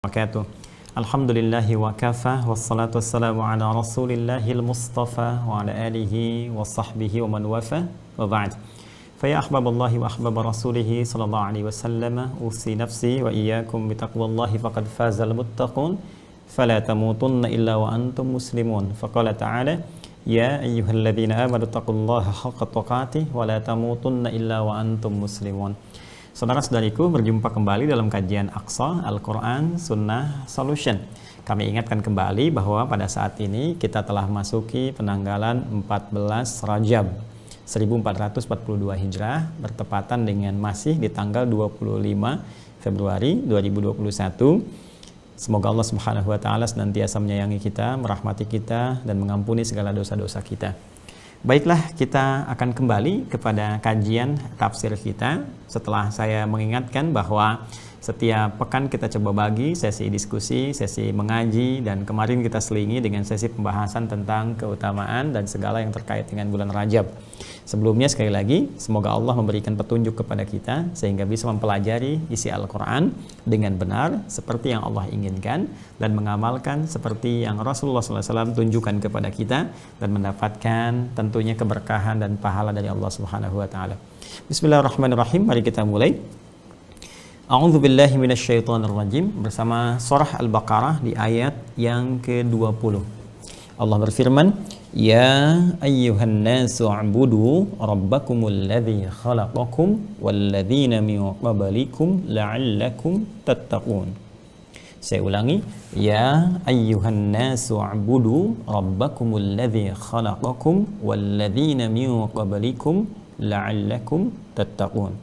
Wabarakatuh. Alhamdulillahi wa kafa wassalatu wassalamu ala rasulillahil mustafa wa ala alihi wa sahbihi wa man wafa wa ba'd. Faya ahbaballahi wa ahbaba rasulihi sallallahu alaihi wasallam, usi nafsi wa iyyakum bitaqwallahi faqad fazal muttaqun fala tamutunna illa wa antum muslimun. Faqala ta'ala ya ayyuhalladzina amanu taqullaha haqqa tuqatih wa la tamutunna illa wa antum muslimun. Saudara-saudariku, berjumpa kembali dalam kajian Aqsa Al-Quran Sunnah Solution. Kami ingatkan kembali bahwa pada saat ini kita telah masuki penanggalan 14 Rajab 1442 Hijrah, bertepatan dengan masih di tanggal 25 Februari 2021. Semoga Allah Subhanahu wa Ta'ala senantiasa menyayangi kita, merahmati kita, dan mengampuni segala dosa-dosa kita. Baiklah, kita akan kembali kepada kajian tafsir kita setelah saya mengingatkan bahwa setiap pekan kita coba bagi sesi diskusi, sesi mengaji, dan kemarin kita selingi dengan sesi pembahasan tentang keutamaan dan segala yang terkait dengan bulan Rajab. Sebelumnya sekali lagi, semoga Allah memberikan petunjuk kepada kita sehingga bisa mempelajari isi Al-Quran dengan benar seperti yang Allah inginkan dan mengamalkan seperti yang Rasulullah SAW tunjukkan kepada kita dan mendapatkan tentunya keberkahan dan pahala dari Allah Subhanahu wa Ta'ala. Bismillahirrahmanirrahim. Mari kita mulai. A'udzu billahi minasyaitonir rajim bersama surah Al-Baqarah di ayat yang ke-20. Allah berfirman, ya ayyuhan nasu a'budu rabbakumul ladzi khalaqakum walladzina min qablikum la'allakum tattaqun. Saya ulangi, ya ayyuhan nasu a'budu rabbakumul ladzi khalaqakum walladzina min qablikum la'allakum tattaqun.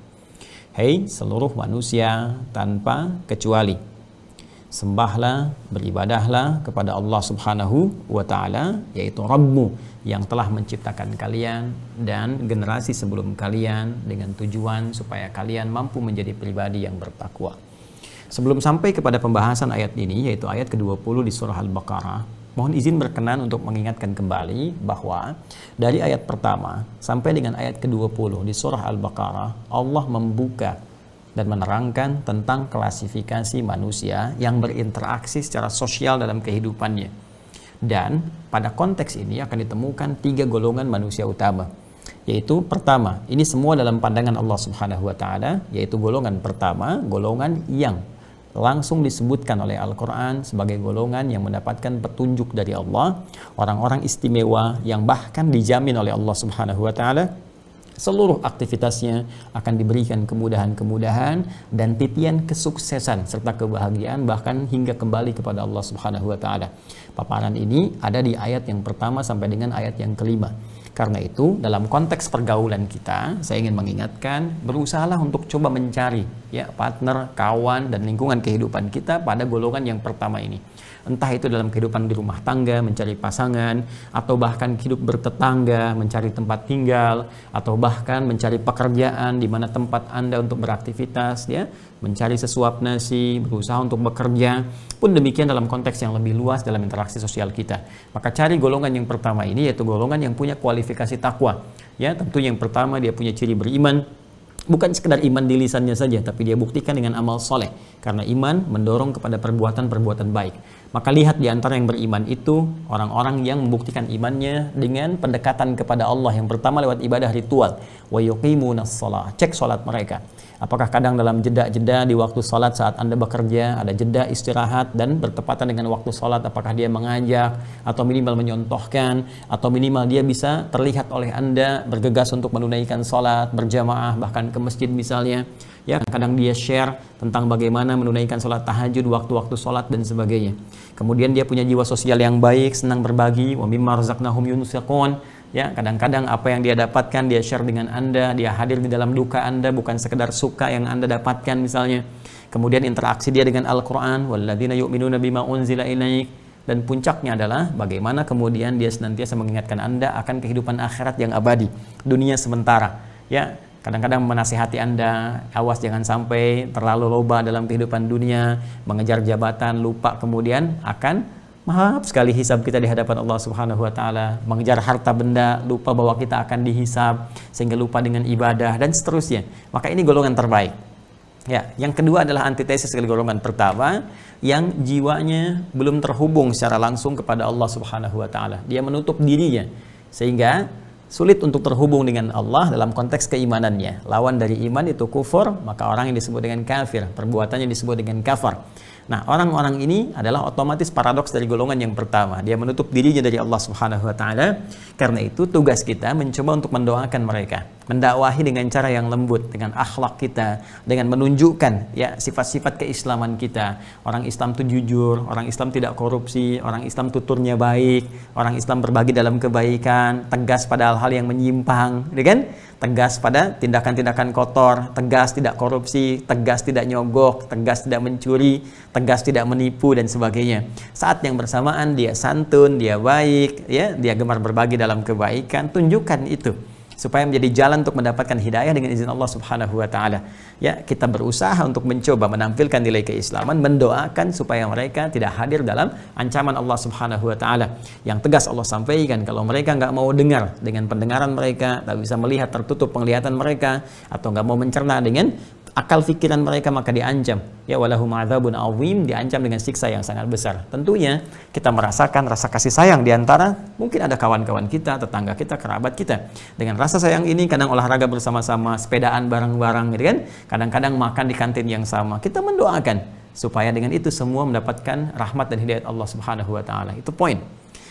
Hai seluruh manusia tanpa kecuali, sembahlah, beribadahlah kepada Allah Subhanahu wa Ta'ala, yaitu Rabbmu yang telah menciptakan kalian dan generasi sebelum kalian dengan tujuan supaya kalian mampu menjadi pribadi yang bertakwa. Sebelum sampai kepada pembahasan ayat ini, yaitu ayat ke-20 di surah Al-Baqarah, mohon izin berkenan untuk mengingatkan kembali bahwa dari ayat pertama sampai dengan ayat ke-20 di surah Al-Baqarah, Allah membuka dan menerangkan tentang klasifikasi manusia yang berinteraksi secara sosial dalam kehidupannya. Dan pada konteks ini akan ditemukan 3 golongan manusia utama, yaitu pertama, ini semua dalam pandangan Allah Subhanahu wa Ta'ala, yaitu golongan pertama, golongan yang langsung disebutkan oleh Al-Quran sebagai golongan yang mendapatkan petunjuk dari Allah, orang-orang istimewa yang bahkan dijamin oleh Allah Subhanahu wa Ta'ala seluruh aktivitasnya akan diberikan kemudahan-kemudahan dan titian kesuksesan serta kebahagiaan, bahkan hingga kembali kepada Allah Subhanahu wa Ta'ala. Paparan ini ada di ayat yang pertama sampai dengan ayat yang kelima. Karena itu, dalam konteks pergaulan kita, saya ingin mengingatkan, berusahalah untuk coba mencari partner, kawan, dan lingkungan kehidupan kita pada golongan yang pertama ini. Entah itu dalam kehidupan di rumah tangga, mencari pasangan, atau bahkan hidup bertetangga, mencari tempat tinggal, atau bahkan mencari pekerjaan di mana tempat Anda untuk beraktivitas, mencari sesuap nasi, berusaha untuk bekerja, pun demikian dalam konteks yang lebih luas dalam interaksi sosial kita. Maka cari golongan yang pertama ini, yaitu golongan yang punya kualifikasi takwa. Tentu yang pertama dia punya ciri beriman, bukan sekedar iman di lisannya saja, tapi dia buktikan dengan amal soleh. Karena iman mendorong kepada perbuatan-perbuatan baik. Maka lihat di antara yang beriman itu, orang-orang yang membuktikan imannya dengan pendekatan kepada Allah. Yang pertama lewat ibadah ritual. Wa yuqimunas shalah. Cek salat mereka. Apakah kadang dalam jeda-jeda di waktu salat saat Anda bekerja, ada jeda istirahat dan bertepatan dengan waktu salat, apakah dia mengajak atau minimal menyontohkan, atau minimal dia bisa terlihat oleh Anda bergegas untuk menunaikan salat berjamaah, bahkan ke masjid misalnya. Kadang dia share tentang bagaimana menunaikan salat tahajud, waktu-waktu salat dan sebagainya. Kemudian dia punya jiwa sosial yang baik, senang berbagi, wa mimma razaqnahum yunfiqun. Kadang-kadang apa yang dia dapatkan dia share dengan Anda, dia hadir di dalam duka Anda, bukan sekedar suka yang Anda dapatkan misalnya. Kemudian interaksi dia dengan Al-Quran, walladzina yu'minuna bima unzila ilaik. Dan puncaknya adalah bagaimana kemudian dia senantiasa mengingatkan Anda akan kehidupan akhirat yang abadi, dunia sementara. Kadang-kadang menasihati Anda, awas jangan sampai terlalu loba dalam kehidupan dunia, mengejar jabatan, lupa kemudian akan maaf sekali hisab kita di hadapan Allah Subhanahu wa Ta'ala, mengejar harta benda, lupa bahwa kita akan dihisab, sehingga lupa dengan ibadah dan seterusnya. Maka ini golongan terbaik. Ya, yang kedua adalah antitesis dari golongan pertama yang jiwanya belum terhubung secara langsung kepada Allah Subhanahu wa taala. Dia menutup dirinya sehingga sulit untuk terhubung dengan Allah dalam konteks keimanannya. Lawan dari iman itu kufur, maka orang yang disebut dengan kafir, perbuatannya disebut dengan kafar. Nah, orang-orang ini adalah otomatis paradoks dari golongan yang pertama. Dia menutup dirinya dari Allah Subhanahu wa taala. Karena itu tugas kita mencoba untuk mendoakan mereka, mendakwahi dengan cara yang lembut, dengan akhlak kita, dengan menunjukkan ya sifat-sifat keislaman kita. Orang Islam itu jujur, orang Islam tidak korupsi, orang Islam tuturnya baik, orang Islam berbagi dalam kebaikan, tegas pada hal-hal yang menyimpang, ya kan? Tegas pada tindakan-tindakan kotor, tegas tidak korupsi, tegas tidak nyogok, tegas tidak mencuri, tegas tidak menipu dan sebagainya. Saat yang bersamaan dia santun, dia baik, ya, dia gemar berbagi dalam kebaikan, tunjukkan itu supaya menjadi jalan untuk mendapatkan hidayah dengan izin Allah Subhanahu wa taala. Ya, kita berusaha untuk mencoba menampilkan nilai keislaman, mendoakan supaya mereka tidak hadir dalam ancaman Allah Subhanahu wa taala. Yang tegas Allah sampaikan, kalau mereka nggak mau dengar dengan pendengaran mereka, tak bisa melihat, tertutup penglihatan mereka, atau nggak mau mencerna dengan akal pikiran mereka, maka diancam. Ya, walahum adzabun azim, diancam dengan siksa yang sangat besar. Tentunya kita merasakan rasa kasih sayang di antara mungkin ada kawan-kawan kita, tetangga kita, kerabat kita. Dengan rasa sayang ini kadang olahraga bersama-sama, sepedaan bareng-bareng, gitu kan? Kadang-kadang makan di kantin yang sama. Kita mendoakan supaya dengan itu semua mendapatkan rahmat dan hidayah Allah Subhanahu wa taala. Itu poin.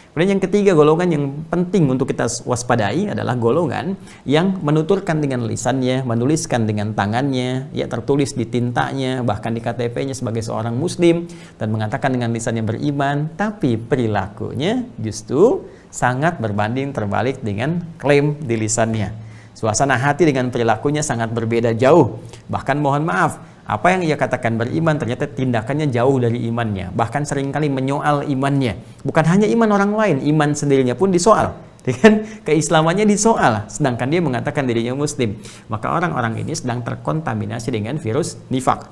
Kemudian yang ketiga, golongan yang penting untuk kita waspadai adalah golongan yang menuturkan dengan lisannya, menuliskan dengan tangannya, ya tertulis di tintanya, bahkan di KTP-nya sebagai seorang muslim, dan mengatakan dengan lisannya beriman, tapi perilakunya justru sangat berbanding terbalik dengan klaim di lisannya. Suasana hati dengan perilakunya sangat berbeda jauh. Bahkan mohon maaf, apa yang ia katakan beriman ternyata tindakannya jauh dari imannya. Bahkan seringkali menyoal imannya. Bukan hanya iman orang lain, iman sendirinya pun disoal. Dengan keislamannya disoal, sedangkan dia mengatakan dirinya muslim. Maka orang-orang ini sedang terkontaminasi dengan virus nifak.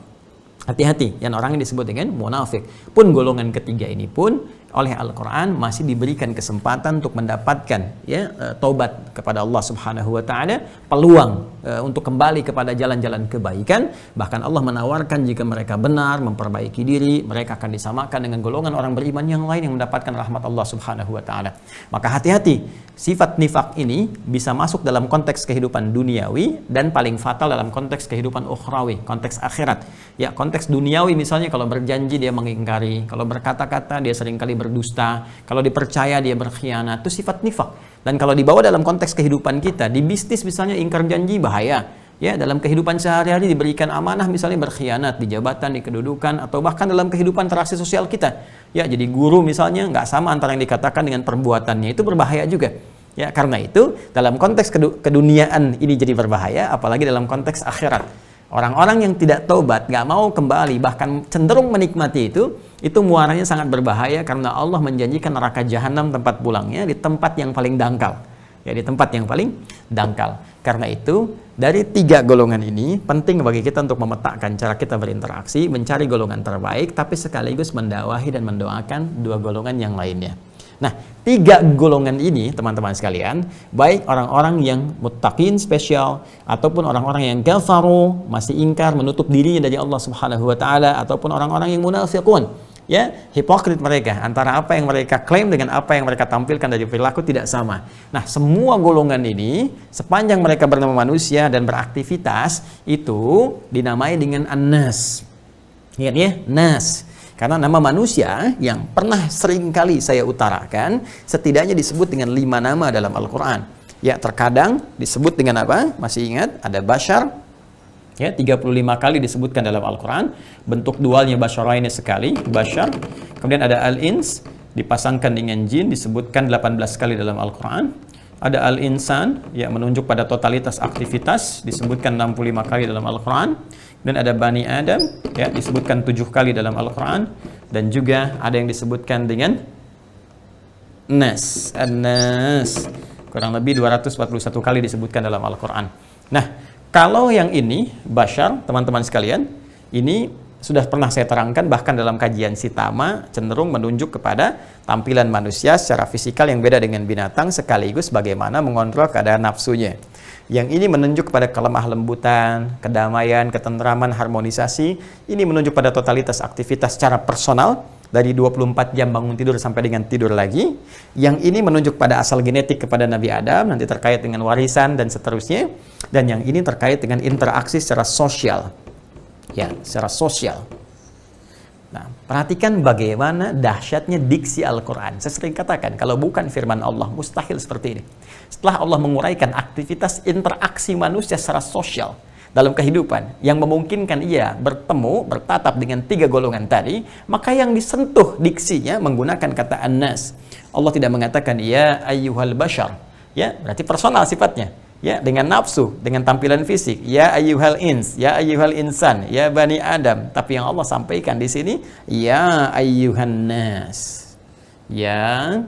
Hati-hati, yang orang yang disebut dengan munafik. Pun golongan ketiga ini pun oleh Al-Quran masih diberikan kesempatan untuk mendapatkan ya taubat kepada Allah Subhanahu wa taala, peluang untuk kembali kepada jalan-jalan kebaikan. Bahkan Allah menawarkan jika mereka benar memperbaiki diri, mereka akan disamakan dengan golongan orang beriman yang lain yang mendapatkan rahmat Allah Subhanahu wa taala. Maka hati-hati, sifat nifak ini bisa masuk dalam konteks kehidupan duniawi dan paling fatal dalam konteks kehidupan ukhrawi, konteks akhirat. Ya, konteks duniawi misalnya kalau berjanji dia mengingkari, kalau berkata-kata dia seringkali berdusta, kalau dipercaya dia berkhianat, itu sifat nifak. Dan kalau dibawa dalam konteks kehidupan kita, di bisnis misalnya ingkar janji bahaya. Ya, dalam kehidupan sehari-hari diberikan amanah misalnya berkhianat di jabatan, di kedudukan, atau bahkan dalam kehidupan interaksi sosial kita. Ya, jadi guru misalnya nggak sama antara yang dikatakan dengan perbuatannya, itu berbahaya juga. Ya, karena itu dalam konteks keduniaan ini jadi berbahaya, apalagi dalam konteks akhirat. Orang-orang yang tidak taubat, nggak mau kembali, bahkan cenderung menikmati itu muaranya sangat berbahaya karena Allah menjanjikan neraka jahanam tempat pulangnya di tempat yang paling dangkal. Ya, di tempat yang paling dangkal. Karena itu, dari tiga golongan ini, penting bagi kita untuk memetakkan cara kita berinteraksi, mencari golongan terbaik, tapi sekaligus mendakwahi dan mendoakan dua golongan yang lainnya. Nah, tiga golongan ini, teman-teman sekalian, baik orang-orang yang muttaqin spesial, ataupun orang-orang yang kafaru, masih ingkar, menutup dirinya dari Allah Subhanahu wa taala, ataupun orang-orang yang munafiqun, ya, hipokrit mereka, antara apa yang mereka klaim dengan apa yang mereka tampilkan dari perilaku tidak sama. Nah, semua golongan ini, sepanjang mereka bernama manusia dan beraktivitas, itu dinamai dengan an-nas. Ingat ya, nas. Karena nama manusia yang pernah sering kali saya utarakan, setidaknya disebut dengan 5 nama dalam Al-Quran. Ya, terkadang disebut dengan apa? Masih ingat? Ada Bashar. Ya, 35 kali disebutkan dalam Al-Quran. Bentuk dualnya Basharaini sekali, Bashar. Kemudian ada Al-Ins, dipasangkan dengan jin, disebutkan 18 kali dalam Al-Quran. Ada Al-Insan, yang menunjuk pada totalitas aktivitas, disebutkan 65 kali dalam Al-Quran. Dan ada Bani Adam, ya, disebutkan 7 kali dalam Al-Quran. Dan juga ada yang disebutkan dengan Nas, An-Nas, kurang lebih 241 kali disebutkan dalam Al-Quran. Nah, kalau yang ini, Bashar, teman-teman sekalian, ini sudah pernah saya terangkan, bahkan dalam kajian Sitama, cenderung menunjuk kepada tampilan manusia secara fisikal yang beda dengan binatang, sekaligus bagaimana mengontrol keadaan nafsunya. Yang ini menunjuk pada kelemah lembutan, kedamaian, ketentraman, harmonisasi. Ini menunjuk pada totalitas aktivitas secara personal, dari 24 jam bangun tidur sampai dengan tidur lagi. Yang ini menunjuk pada asal genetik kepada Nabi Adam, nanti terkait dengan warisan dan seterusnya. Dan yang ini terkait dengan interaksi secara sosial. Ya, secara sosial. Nah, perhatikan bagaimana dahsyatnya diksi Al-Quran. Saya sering katakan, kalau bukan firman Allah, mustahil seperti ini. Setelah Allah menguraikan aktivitas interaksi manusia secara sosial dalam kehidupan, yang memungkinkan ia bertemu, bertatap dengan 3 golongan tadi, maka yang disentuh diksinya menggunakan kata annas. Allah tidak mengatakan, ya ayyuhal bashar. Ya, berarti personal sifatnya. Ya, dengan nafsu, dengan tampilan fisik, ya ayyuhal ins, ya ayyuhal insan, ya bani Adam. Tapi yang Allah sampaikan di sini, ya ayyuhan nas, ya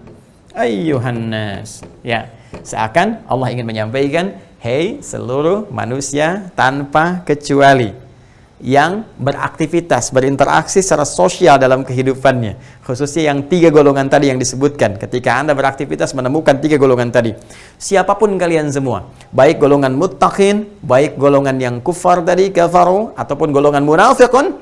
ayyuhan nas. Ya, seakan Allah ingin menyampaikan, hei seluruh manusia tanpa kecuali yang beraktivitas, berinteraksi secara sosial dalam kehidupannya, khususnya yang 3 golongan tadi yang disebutkan. Ketika Anda beraktivitas menemukan 3 golongan tadi, siapapun kalian semua, baik golongan muttaqin, baik golongan yang kufar tadi, kafaru, ataupun golongan munafiqun,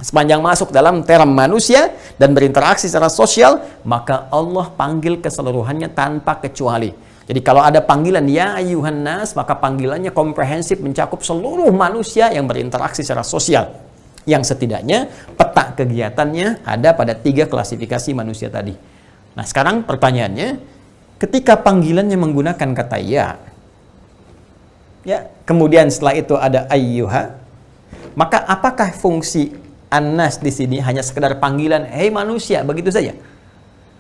sepanjang masuk dalam term manusia dan berinteraksi secara sosial, maka Allah panggil keseluruhannya tanpa kecuali. Jadi kalau ada panggilan ya ayyuhan nas, maka panggilannya komprehensif, mencakup seluruh manusia yang berinteraksi secara sosial. Yang setidaknya peta kegiatannya ada pada 3 klasifikasi manusia tadi. Nah, sekarang pertanyaannya, ketika panggilannya menggunakan kata ya, kemudian setelah itu ada ayyuha, maka apakah fungsi annas di sini hanya sekedar panggilan hei manusia begitu saja?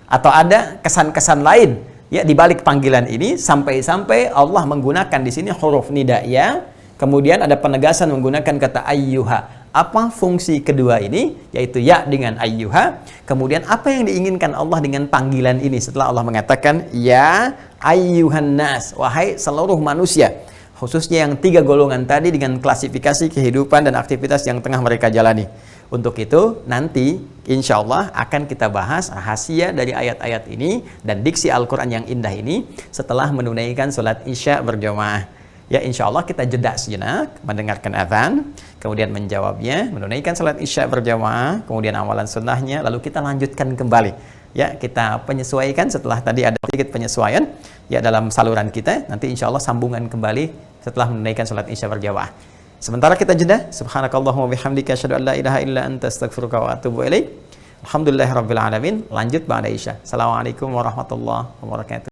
Atau ada kesan-kesan lain ya di balik panggilan ini, sampai-sampai Allah menggunakan di sini huruf nida ya, kemudian ada penegasan menggunakan kata ayyuha. Apa fungsi kedua ini, yaitu ya dengan ayyuha? Kemudian apa yang diinginkan Allah dengan panggilan ini setelah Allah mengatakan ya ayyuhan nas, wahai seluruh manusia, khususnya yang 3 golongan tadi dengan klasifikasi kehidupan dan aktivitas yang tengah mereka jalani. Untuk itu nanti insya Allah akan kita bahas rahasia dari ayat-ayat ini dan diksi Al-Quran yang indah ini setelah menunaikan sholat isya berjamaah. Ya, insya Allah kita jeda sejenak mendengarkan azan, kemudian menjawabnya, menunaikan sholat isya berjamaah, kemudian amalan sunnahnya, lalu kita lanjutkan kembali. Ya, kita penyesuaikan setelah tadi ada sedikit penyesuaian ya dalam saluran kita. Nanti insya Allah sambungan kembali setelah menunaikan sholat isya berjamaah. Sementara kita jeda, subhanakallahumma bihamdika asyhadu an la ilaha illa anta astaghfiruka wa atubu ilaik. Alhamdulillahirabbil alamin. Lanjut ba'da isya. Assalamualaikum warahmatullahi wabarakatuh.